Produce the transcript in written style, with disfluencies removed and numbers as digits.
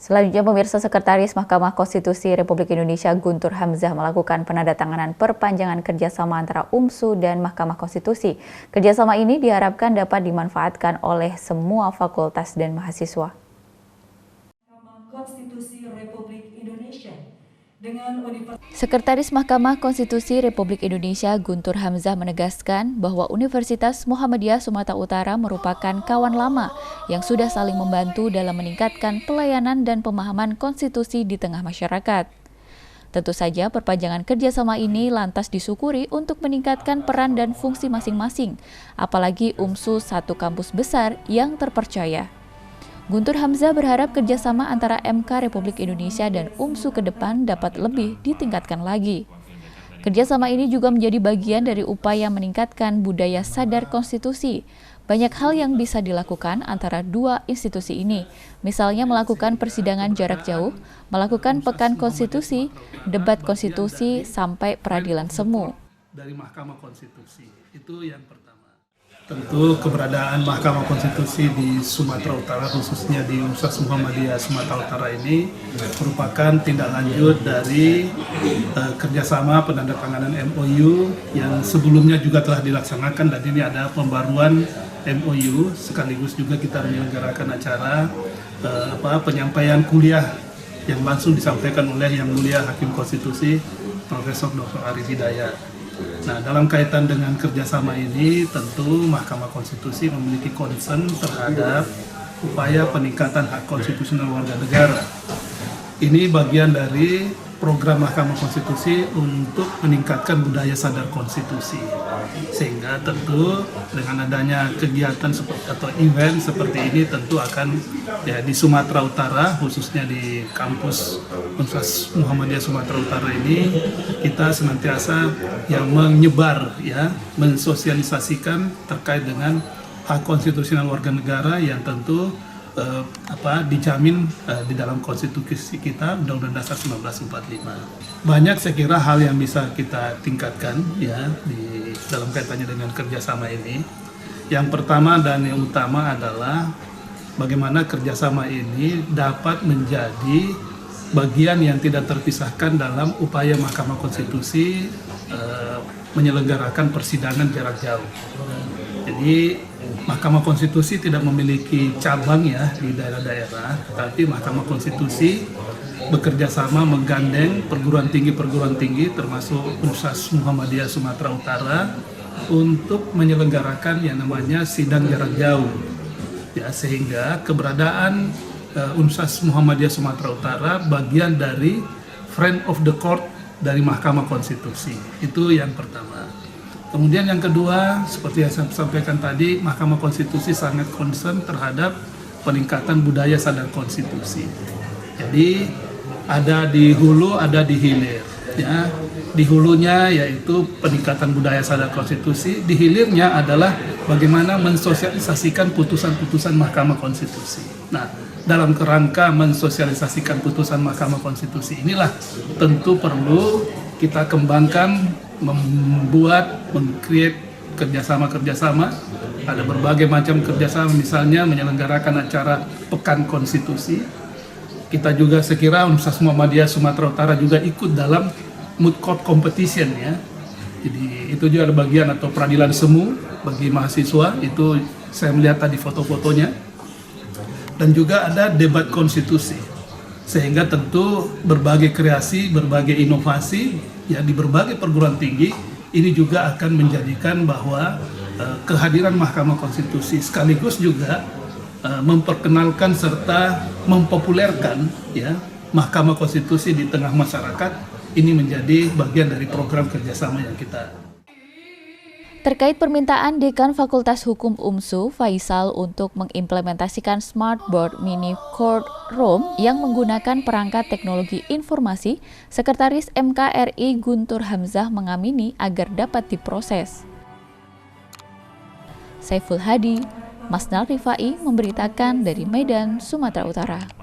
Selanjutnya, pemirsa, Sekretaris Mahkamah Konstitusi Republik Indonesia Guntur Hamzah melakukan penandatanganan perpanjangan kerjasama antara UMSU dan Mahkamah Konstitusi. Kerjasama ini diharapkan dapat dimanfaatkan oleh semua fakultas dan mahasiswa. Konstitusi Republik Indonesia. Sekretaris Mahkamah Konstitusi Republik Indonesia Guntur Hamzah menegaskan bahwa Universitas Muhammadiyah Sumatera Utara merupakan kawan lama yang sudah saling membantu dalam meningkatkan pelayanan dan pemahaman konstitusi di tengah masyarakat. Tentu saja perpanjangan kerjasama ini lantas disyukuri untuk meningkatkan peran dan fungsi masing-masing, apalagi UMSU satu kampus besar yang terpercaya. Guntur Hamzah berharap kerjasama antara MK Republik Indonesia dan UMSU ke depan dapat lebih ditingkatkan lagi. Kerjasama ini juga menjadi bagian dari upaya meningkatkan budaya sadar konstitusi. Banyak hal yang bisa dilakukan antara dua institusi ini, misalnya melakukan persidangan jarak jauh, melakukan pekan konstitusi, debat konstitusi, sampai peradilan semu. Dari Mahkamah Konstitusi, itu yang pertama. Tentu keberadaan Mahkamah Konstitusi di Sumatera Utara, khususnya di Universitas Muhammadiyah Sumatera Utara ini merupakan tindak lanjut dari kerjasama penandatanganan MOU yang sebelumnya juga telah dilaksanakan, dan ini ada pembaruan MOU, sekaligus juga kita menyelenggarakan acara penyampaian kuliah yang langsung disampaikan oleh Yang Mulia Hakim Konstitusi Profesor Dr. Arif Hidayat. Nah, dalam kaitan dengan kerjasama ini, tentu Mahkamah Konstitusi memiliki concern terhadap upaya peningkatan hak konstitusional warga negara. Ini bagian dari program Mahkamah Konstitusi untuk meningkatkan budaya sadar konstitusi. Sehingga tentu dengan adanya kegiatan atau event seperti ini tentu akan di Sumatera Utara, khususnya di kampus Universitas Muhammadiyah Sumatera Utara ini, kita senantiasa yang menyebar, mensosialisasikan terkait dengan hak konstitusional warga negara yang tentu dijamin di dalam konstitusi kita, Undang-Undang Dasar 1945. Banyak saya kira hal yang bisa kita tingkatkan di dalam kaitannya dengan kerjasama ini. Yang pertama dan yang utama adalah bagaimana kerjasama ini dapat menjadi bagian yang tidak terpisahkan dalam upaya Mahkamah Konstitusi menyelenggarakan persidangan jarak jauh. Jadi Mahkamah Konstitusi tidak memiliki cabang di daerah-daerah, tapi Mahkamah Konstitusi bekerja sama menggandeng perguruan tinggi termasuk Universitas Muhammadiyah Sumatera Utara untuk menyelenggarakan yang namanya sidang jarak jauh. Sehingga keberadaan Universitas Muhammadiyah Sumatera Utara bagian dari friend of the court dari Mahkamah Konstitusi. Itu yang pertama. Kemudian yang kedua, seperti yang saya sampaikan tadi, Mahkamah Konstitusi sangat concern terhadap peningkatan budaya sadar konstitusi. Jadi ada di hulu, ada di hilir. Di hulunya yaitu peningkatan budaya sadar konstitusi, di hilirnya adalah bagaimana mensosialisasikan putusan-putusan Mahkamah Konstitusi. Nah, dalam kerangka mensosialisasikan putusan Mahkamah Konstitusi inilah tentu perlu kita kembangkan, meng-create kerjasama. Ada berbagai macam kerjasama, misalnya menyelenggarakan acara Pekan Konstitusi. Kita juga sekira Universitas Muhammadiyah Sumatera Utara juga ikut dalam moot court competition Jadi itu juga ada bagian atau peradilan semu bagi mahasiswa, itu saya melihat tadi foto-fotonya. Dan juga ada debat konstitusi. Sehingga tentu berbagai kreasi, berbagai inovasi di berbagai perguruan tinggi ini juga akan menjadikan bahwa kehadiran Mahkamah Konstitusi sekaligus juga memperkenalkan serta mempopulerkan Mahkamah Konstitusi di tengah masyarakat. Ini menjadi bagian dari program kerjasama yang kita. Terkait permintaan Dekan Fakultas Hukum UMSU, Faisal, untuk mengimplementasikan Smart Board Mini Courtroom yang menggunakan perangkat teknologi informasi, Sekretaris MKRI Guntur Hamzah mengamini agar dapat diproses. Saiful Hadi, Masnal Rifai memberitakan dari Medan, Sumatera Utara.